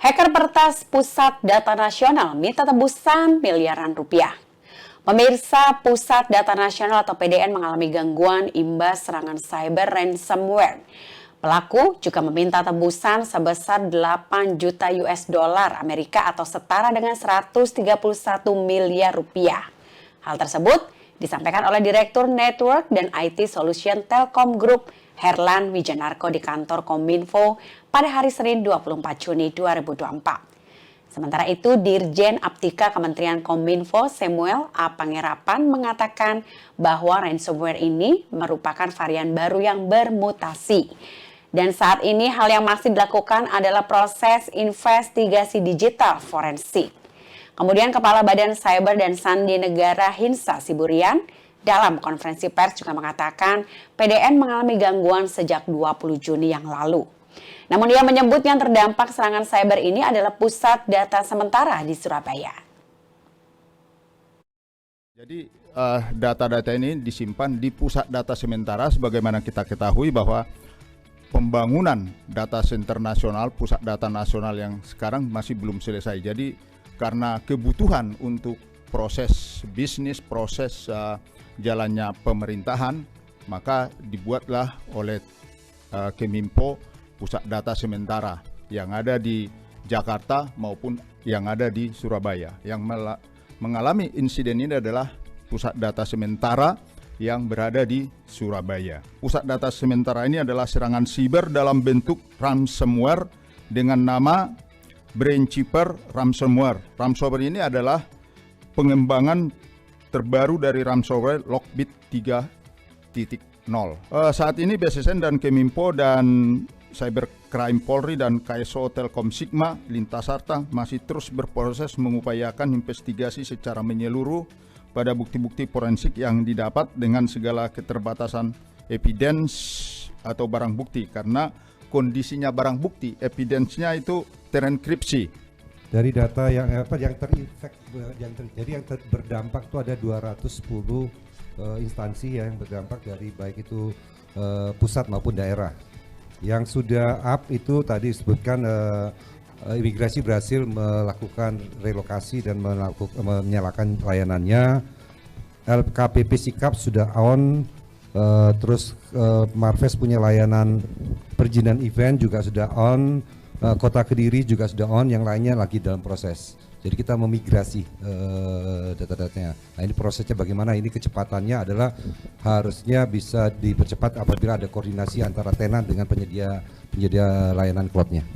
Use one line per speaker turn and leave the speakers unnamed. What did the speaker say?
Hacker peretas Pusat Data Nasional minta tebusan miliaran rupiah. Pemirsa, Pusat Data Nasional atau PDN mengalami gangguan imbas serangan cyber ransomware. Pelaku juga meminta tebusan sebesar 8 juta US dollar Amerika atau setara dengan 131 miliar rupiah. Hal tersebut disampaikan oleh Direktur Network dan IT Solution Telkom Group Herlan Wijanarko di kantor Kominfo pada hari Senin 24 Juni 2024. Sementara itu, Dirjen Aptika Kementerian Kominfo Samuel A. Pangerapan mengatakan bahwa ransomware ini merupakan varian baru yang bermutasi. Dan saat ini hal yang masih dilakukan adalah proses investigasi digital forensik. Kemudian Kepala Badan Cyber dan Sandi Negara Hinsa Siburian dalam konferensi pers juga mengatakan PDN mengalami gangguan sejak 20 Juni yang lalu. Namun dia menyebut yang terdampak serangan cyber ini adalah pusat data sementara di Surabaya.
Jadi data-data ini disimpan di pusat data sementara sebagaimana kita ketahui bahwa pembangunan data center nasional, pusat data nasional yang sekarang masih belum selesai. Jadi karena kebutuhan untuk proses bisnis, proses jalannya pemerintahan, maka dibuatlah oleh Kominfo pusat data sementara yang ada di Jakarta maupun yang ada di Surabaya. Yang mengalami insiden ini adalah pusat data sementara yang berada di Surabaya. Pusat data sementara ini adalah serangan siber dalam bentuk ransomware dengan nama Brainkeeper Ransomware. Ransomware ini adalah pengembangan terbaru dari ransomware Lockbit 3.0. Saat ini BSSN dan Kominfo dan Cybercrime Polri dan KSO Telkom Sigma Lintasarta masih terus berproses mengupayakan investigasi secara menyeluruh pada bukti-bukti forensik yang didapat dengan segala keterbatasan evidence atau barang bukti, karena kondisinya barang bukti, evidence-nya itu terenkripsi.
Dari data yang berdampak itu ada 210 instansi yang berdampak dari baik itu pusat maupun daerah. Yang sudah up itu tadi disebutkan imigrasi berhasil melakukan relokasi dan menyalakan layanannya. LKPP Sikap sudah on, terus Marves punya layanan perizinan event juga sudah on, Kota Kediri juga sudah on, yang lainnya lagi dalam proses. Jadi kita memigrasi data-datanya. Nah ini prosesnya bagaimana? Ini kecepatannya adalah harusnya bisa dipercepat apabila ada koordinasi antara tenan dengan penyedia layanan cloud-nya.